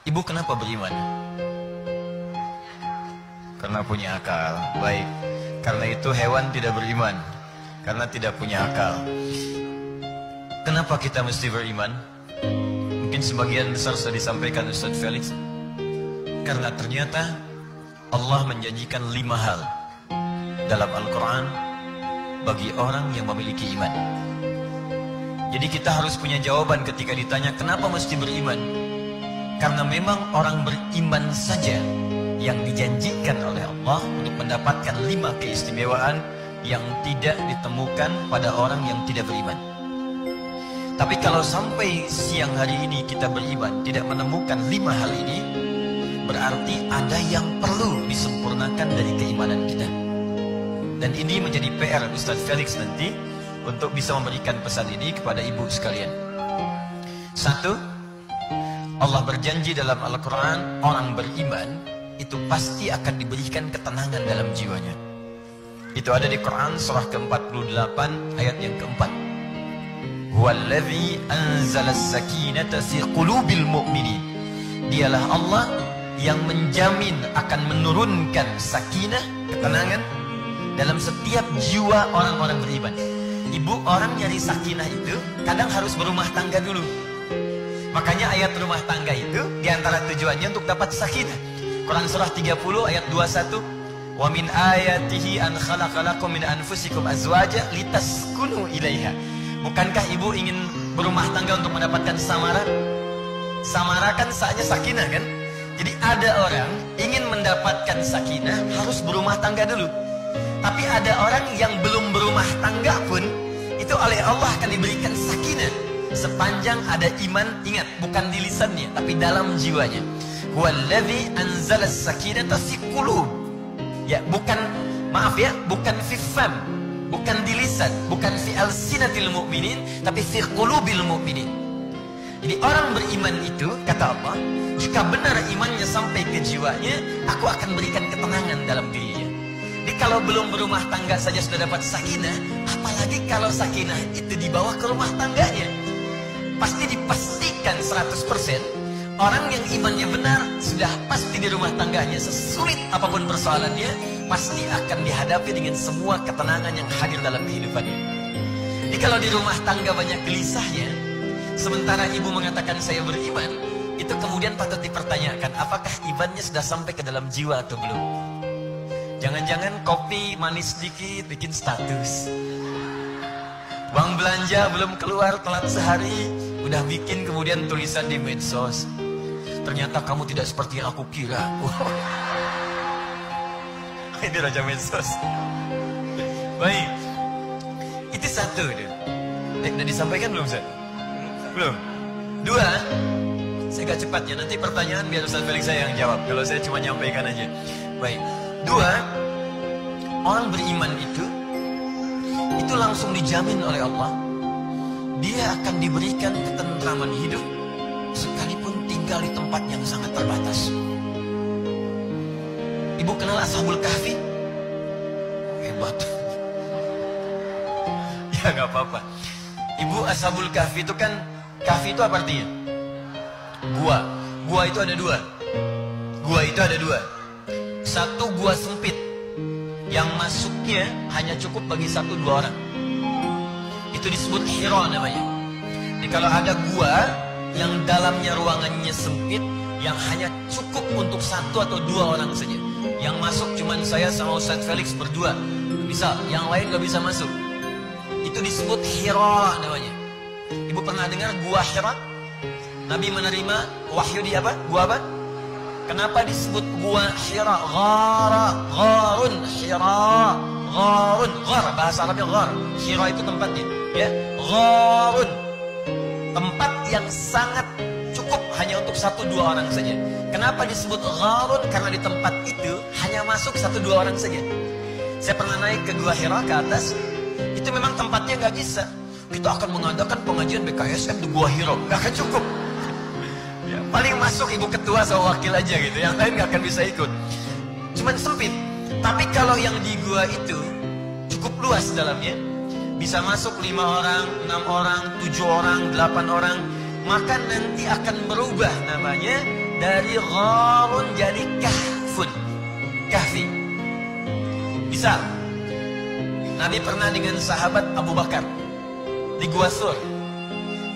Ibu kenapa beriman? Karena punya akal. Baik. Karena itu hewan tidak beriman, karena tidak punya akal. Kenapa kita mesti beriman? Mungkin sebagian besar sudah disampaikan Ustaz Felix. Karena ternyata Allah menjanjikan 5 hal dalam Al-Quran bagi orang yang memiliki iman. Jadi kita harus punya jawaban ketika ditanya kenapa mesti beriman. Karena memang orang beriman saja yang dijanjikan oleh Allah untuk mendapatkan 5 keistimewaan yang tidak ditemukan pada orang yang tidak beriman. Tapi kalau sampai siang hari ini kita beriman tidak menemukan 5 hal ini, berarti ada yang perlu disempurnakan dari keimanan kita. Dan ini menjadi PR Ustaz Felix nanti untuk bisa memberikan pesan ini kepada ibu sekalian. 1, Allah berjanji dalam Al-Quran orang beriman itu pasti akan diberikan ketenangan dalam jiwanya. Itu ada di Quran surah ke-48 ayat yang keempat. Huwallazi anzalas sakinata fi qulubil mu'minin. Dialah Allah yang menjamin akan menurunkan sakinah, ketenangan dalam setiap jiwa orang-orang beriman. Ibu, orang nyari sakinah itu kadang harus berumah tangga dulu. Makanya ayat rumah tangga itu diantara tujuannya untuk dapat sakinah. Quran surah 30 ayat 21. Wa min ayatihi an khalaqalakum min anfusikum azwaja litaskunu ilaiha. Bukankah ibu ingin berumah tangga untuk mendapatkan samara? Samara kan saatnya sakinah kan? Jadi ada orang ingin mendapatkan sakinah harus berumah tangga dulu. Tapi ada orang yang belum berumah tangga pun itu oleh Allah akan diberikan sakinah sepanjang ada iman. Ingat, bukan di lisannya tapi dalam jiwanya. Wallazi anzalas sakinata fi qulub. Ya, bukan, maaf ya, bukan fi fam, bukan di lisan, bukan fi alsinatil mu'minin, tapi fi qulubil mu'minin. Jadi orang beriman itu, kata Allah, jika benar imannya sampai ke jiwanya, aku akan berikan ketenangan dalam dirinya. Jadi kalau belum berumah tangga saja sudah dapat sakinah, apalagi kalau sakinah itu dibawa ke rumah tangganya. Pasti dipastikan 100% orang yang imannya benar sudah pasti di rumah tangganya, sesulit apapun persoalannya, pasti akan dihadapi dengan semua ketenangan yang hadir dalam kehidupannya. Jadi kalau di rumah tangga banyak gelisahnya, sementara ibu mengatakan saya beriman, itu kemudian patut dipertanyakan, apakah imannya sudah sampai ke dalam jiwa atau belum? Jangan-jangan kopi manis sedikit bikin status, uang belanja belum keluar telat sehari, udah bikin kemudian tulisan di medsos. Ternyata kamu tidak seperti yang aku kira. Ini raja medsos. Baik. Itu 1. Udah disampaikan belum, Ustaz? Belum. 2. Saya agak cepat ya. Nanti pertanyaan biar Ustaz Felix saya yang jawab. Kalau saya cuma nyampaikan aja. Baik. 2. Orang beriman itu langsung dijamin oleh Allah. Dia akan diberikan ketentraman hidup sekalipun tinggal di tempat yang sangat terbatas. Ibu kenal Ashabul Kahfi? Hebat. Ya nggak apa-apa. Ibu, Ashabul Kahfi itu kan, kahfi itu apa artinya? Gua. Gua itu ada 2. Gua itu ada 2. Satu gua sempit yang masuknya hanya cukup bagi 1-2 orang. Itu disebut Hira namanya. Jadi kalau ada gua yang dalamnya ruangannya sempit, yang hanya cukup untuk 1 atau 2 orang saja, yang masuk cuman saya sama Ustaz Felix berdua, bisa, yang lain gak bisa masuk, itu disebut Hira namanya. Ibu pernah dengar gua Hira? Nabi menerima wahyu di apa? Gua apa? Kenapa disebut gua Hira? Ghara, gharun, Hira, gharun, ghar, bahasa Arabnya ghar. Hira itu tempatnya, ya, gharun, tempat yang sangat cukup hanya untuk 1-2 orang saja. Kenapa disebut gharun? Karena di tempat itu hanya masuk 1-2 orang saja. Saya pernah naik ke Gua Hira ke atas, itu memang tempatnya nggak bisa. Kita akan mengadakan pengajian BKSM di Gua Hira, nggak akan cukup. Ya, paling masuk ibu ketua sama wakil aja gitu, yang lain nggak akan bisa ikut. Cuman sempit. Tapi kalau yang di gua itu cukup luas dalamnya, bisa masuk 5 orang, 6 orang, 7 orang, 8 orang, maka nanti akan berubah namanya dari gharun jadi kahfun. Kahfi. Misal, Nabi pernah dengan sahabat Abu Bakar di Gua Sur.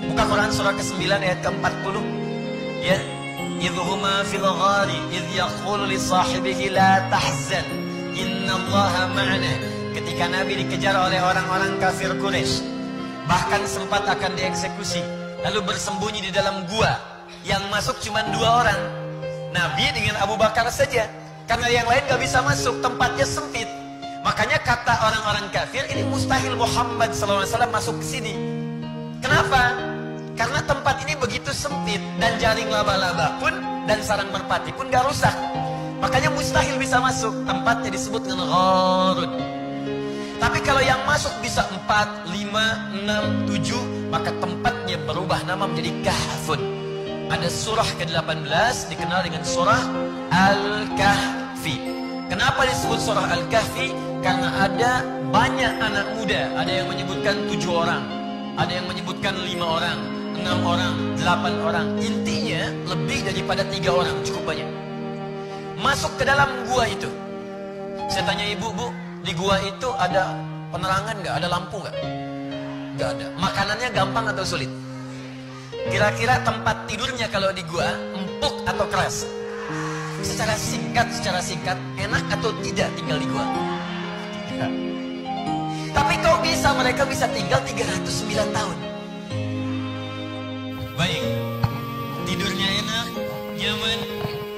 Buka Quran surah ke-9 ayat ke-40. Ya, idhuma fil ghari idh yaqulu li sahibihi la tahzan innallaha ma'ana. Ketika Nabi dikejar oleh orang-orang kafir Quraisy, bahkan sempat akan dieksekusi, lalu bersembunyi di dalam gua yang masuk cuma 2 orang, Nabi dengan Abu Bakar saja, karena yang lain gak bisa masuk, tempatnya sempit. Makanya kata orang-orang kafir, ini mustahil Muhammad SAW masuk ke sini. Kenapa? Karena tempat ini begitu sempit, dan jaring laba-laba pun dan sarang merpati pun gak rusak. Makanya mustahil bisa masuk. Tempatnya disebut dengan gharun. Tapi kalau yang masuk bisa 4, 5, 6, 7, maka tempatnya berubah nama menjadi kahfun. Ada surah ke-18 dikenal dengan surah Al-Kahfi. Kenapa disebut surah Al-Kahfi? Karena ada banyak anak muda. Ada yang menyebutkan 7 orang, ada yang menyebutkan 5 orang, 6 orang, 8 orang. Intinya lebih daripada 3 orang, cukup banyak. Masuk ke dalam gua itu. Saya tanya ibu, bu, di gua itu ada penerangan nggak? Ada lampu nggak? Nggak ada. Makanannya gampang atau sulit? Kira-kira tempat tidurnya kalau di gua empuk atau keras? Secara singkat, enak atau tidak tinggal di gua? Ya. Tapi kok bisa mereka bisa tinggal 309 tahun? Baik, tidurnya enak, nyaman,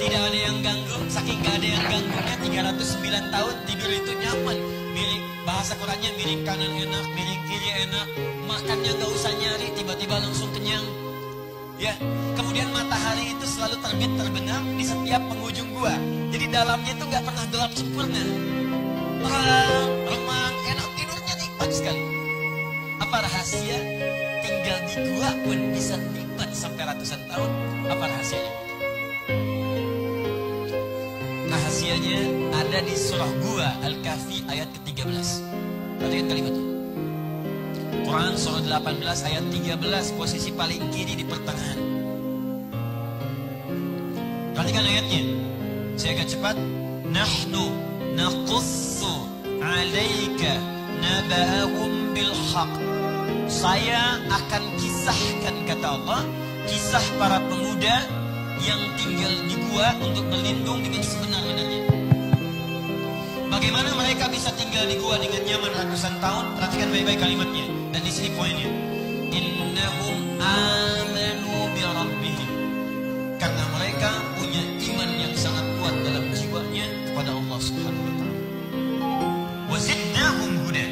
tidak ada yang ganggu. Saking gak ada yang ganggunya, 309 tahun tidur itu nyaman. Miring, bahasa Qurannya miring kanan enak, miring kiri enak. Makannya gak usah nyari, tiba-tiba langsung kenyang. Ya, kemudian matahari itu selalu terbit terbenam di setiap penghujung gua. Jadi dalamnya itu gak pernah gelap sempurna. Terang, remang, enak, tidurnya nikmat sekali. Apa rahasia? Tinggal di gua pun bisa nikmat sampai ratusan tahun. Apa rahasianya? Rahasianya ada di surah gua Al-Kahfi ayat ke-13. Perhatikan kalimat itu. Quran surah 18 ayat 13, posisi paling kiri di pertengahan. Perhatikan ayatnya. Saya agak cepat. Nahnu naqussu 'alaika naba'ahum bil haqq. Saya akan kisahkan, kata Allah, kisah para pemuda yang tinggal di gua untuk berlindung dengan sebenar-benarnya. Bagaimana mereka bisa tinggal di gua dengan nyaman ratusan tahun? Perhatikan baik-baik kalimatnya. Dan di sini poinnya. Innahum amanu bi rabbihim. Karena mereka punya iman yang sangat kuat dalam jiwanya kepada Allah Subhanahu wa taala. Wa zidnahum huda.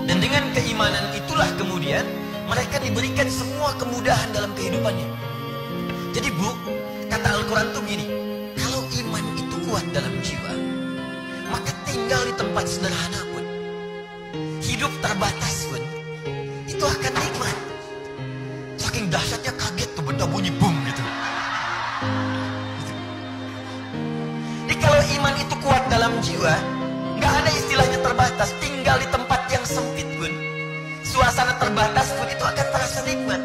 Dan dengan keimanan itulah kemudian mereka diberikan semua kemudahan dalam kehidupannya. Jadi bu, kata Al-Quran tuh gini, kalau iman itu kuat dalam jiwa, maka tinggal di tempat sederhana pun, hidup terbatas pun, itu akan nikmat. Saking dahsyatnya kaget tuh benda bunyi boom gitu. Jadi kalau iman itu kuat dalam jiwa, nggak ada istilahnya terbatas. Tinggal di tempat yang sempit pun, suasana terbatas pun itu akan terasa nikmat.